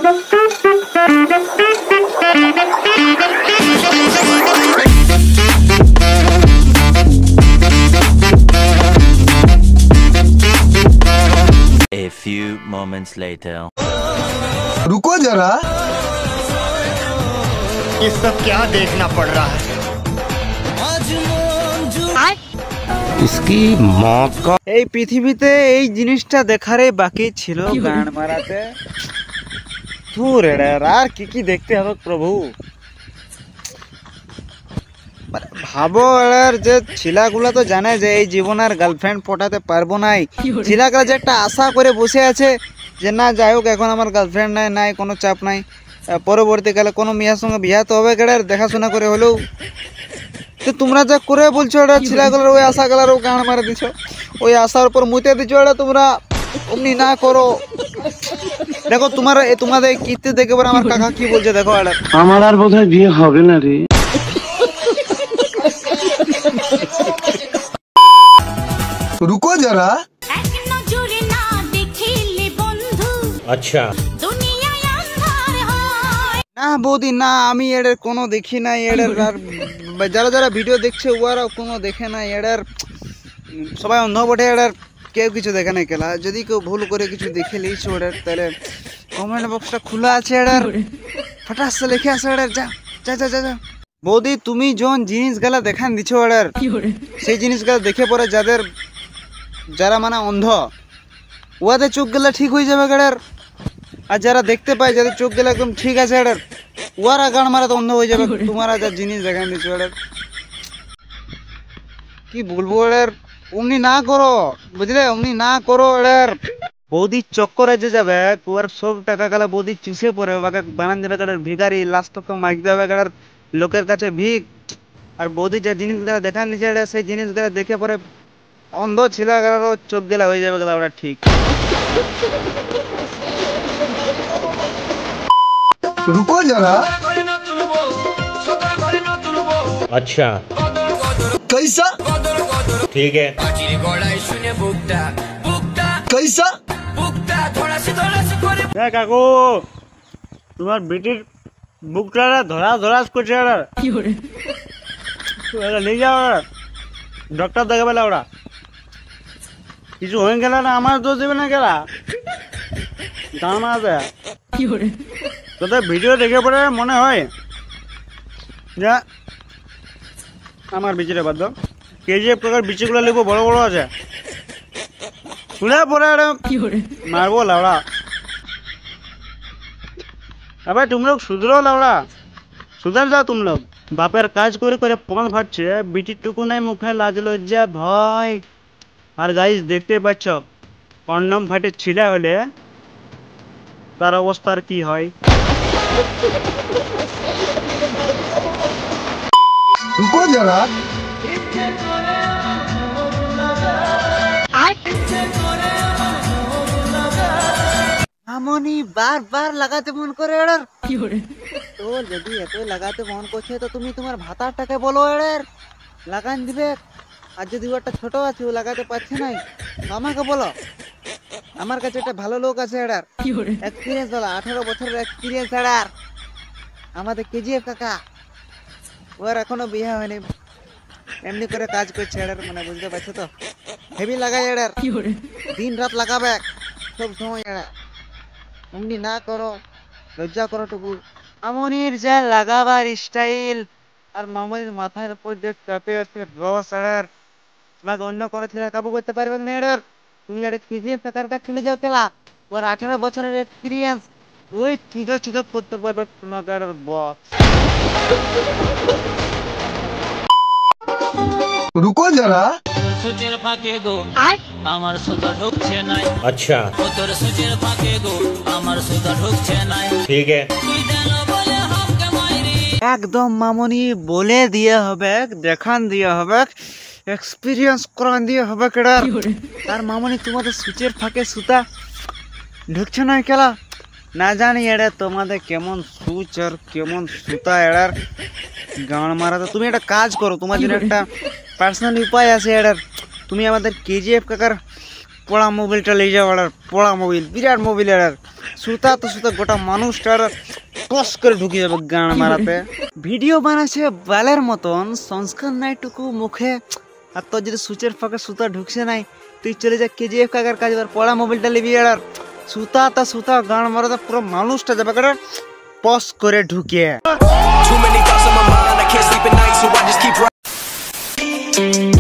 A few moments later. रुको जरा, ये सब क्या देखना पड़ रहा है? इसकी मौत का এই পৃথিবীতে এই জিনিসটা দেখারে বাকি ছিল গান মারাতে। ধুর আর কি কি দেখতে হবে প্রভু। ভাবো এর যে ছেলেগুলা তো জানে যে এই জীবন আর গার্লফ্রেন্ড পটাতে পারবো নাই, ছেলেগুলা যে একটা আশা করে বসে আছে যে না যাই হোক এখন আমার গার্লফ্রেন্ড নাই, নাই কোনো চাপ নাই, পরবর্তীকালে কোনো মেয়ের সঙ্গে বিয়া তো হবে কেডার দেখাশোনা করে হলেও। তো তোমরা যা করে বলছো এটা ছেলেগুলোর ওই আশাগুলারও গান মারা দিছো, ওই আশার উপর মুতে দিছো, এটা তোমরা অমনি না করো। দেখো তোমাদের কীর্তি দেখে পরে আমার কাকা কি বলছে দেখো, এটা আমার আর বোধহয় বিয়ে হবে না রে। रुको जरा, अच्छा না বৌদি না, আমি এদের কোনো দেখি নাই, এদের আর যারা যারা ভিডিও দেখছে ওরাও কোনো দেখে নাই, এদের সবাই অন্ধ বটে, এদের কেউ কিছু দেখে নাই খেলা। যদি কেউ ভুল করে কিছু দেখে লিয়েছে ওদের তাহলে কমেন্ট বক্সটা খোলা আছে, এদের ফটাসে লিখে আসে, এদের যা যা যা যা যা। বৌদি তুমি যখন জিনিসগুলা দেখান দিছো এদের, সেই জিনিসগুলা দেখে পরে যারা মানে অন্ধ ওদের চোখ গেলা ঠিক হয়ে যাবে এদের, আর যারা দেখতে পায় যাদের চোখ গেলে একদম ঠিক আছে এদের ওরা গান মারা তো অন্ধ হয়ে যাবে। তোমারা যা জিনিস দেখান দিচ্ছ এদের কি বলবো, এদের অমনি না করো বুঝলে, অমনি না করো। এদের বৌদির চক্করে যে যাবে ওর সব টাকা গেলে বৌদি চুষে পড়ে ওকে বানান দেবে, এদের ভিখারি লাস্ট তো মাগতে হবে এদের লোকের কাছে ভিক। আর বৌদি যে জিনিসগুলো দেখান দিচ্ছে এদের সেই জিনিসগুলো দেখে পরে অন্ধ ছিল চোখ গেলা হয়ে যাবে ওরা ঠিক। रुको जरा, अच्छा कैसा ठीक है कैसा কাকু তোমার বেটির বুকটা ধরা ধরাস করছে, নিয়ে যাও ডক্টর দেখাবে ওরা, কিছু হয়ে গেল না আমার দোষ দেবে না গেলা দাম আছে। তোদের ভিডিও দেখে পরে মনে হয় যে আমার বিচিটা বাদ দাও, কেজিএফ প্রকার বিচিগুলো লিখবো বড় বড় আছে, শুনে পরে মারবো লাউড়া। আবার তুম লোক সুধরো লাউড়া, সুধর যাও তুম লোক। বাপের কাজ করে করে পণ ফাটছে, বিটির টুকু নাই মুখে লাজ লজ্জা ভয়। আর গাইস দেখতে পাচ্ছ কন্ডম ফাটে ছিঁড়া হলে তার অবস্থার কি হয়। रुको जरा, মামনি বারবার লাগাতে মন করে এর তো, যদি এত লাগাতে মন করছে তো তুমি তোমার ভাতারটাকে বলো এর লাগান দিবে। আর যদি ওটা ছোট আছে ও লাগাতে পারছে নাই আমাকে বলো, আমার কাছে একটা ভালো লোক আছে এটার এক্সপিরিয়েন্স বলা, 18 বছরের এক্সপিরিয়েন্স এটার, আমাদের কেজিএফ কাকা, ওর এখনো বিয়ে হয়নি, এমনি করে কাজ করছে এটার, মানে বুঝতে পারছো তো, হেভি লাগাই এটার, দিন রাত লাগাবে সব সময় এরা। এমনি না করো, লজ্জা করো টুকু। মামনির যা লাগাবার স্টাইল, আর মামনির মাথার উপর যে চাপে আছে রস এটার, তোমাকে অন্য করে ছেলে কাবু করতে পারবে না এটার। তুমি একটা কেজিএফ কাকারটা খেলে যাও তেলা, ওর 18 বছরের এক্সপিরিয়েন্স, ওই ঠিক করতে পারবে তোমাকে বস। रुको जरा, अच्छा ठीक है একদম মামনি বলে দিয়ে হবে, দেখান দিয়ে হবে, এক্সপিরিয়েন্স করান দিয়ে হবে কেডার। আর মামনি তোমাদের সুচের ফাঁকে সুতা ঢুকছে না খেলা, না জানি এটা তোমাদের কেমন সুচ আর কেমন সুতা এড়ার গান মারাতে। তুমি একটা কাজ করো, তোমার জন্য একটা পার্সোনাল উপায় আছে এটার, তুমি আমাদের কেজিএফ কাকার পড়া মোবাইলটা নিয়ে যাও, এটার পড়া মোবাইল, বিরাট মোবাইল এটার, সুতা তো সুতা গোটা মানুষটার কস করে ঢুকে যাবে গান মারাতে। ভিডিও বানাচ্ছে বালের মতন, সংস্কার নাই টুকু মুখে। আর তোর যদি সুচের ফাঁকে সুতা ঢুকছে নাই, তুই চলে যা KGF কাকার কাজ, পড়া মোবাইলটা নিবি। আর সুতা তা সুতা গান মারাতে পুরো মানুষটা যাবে করে পস করে ঢুকে। Too many thoughts on my mind, I can't sleep at night, so I just keep writing.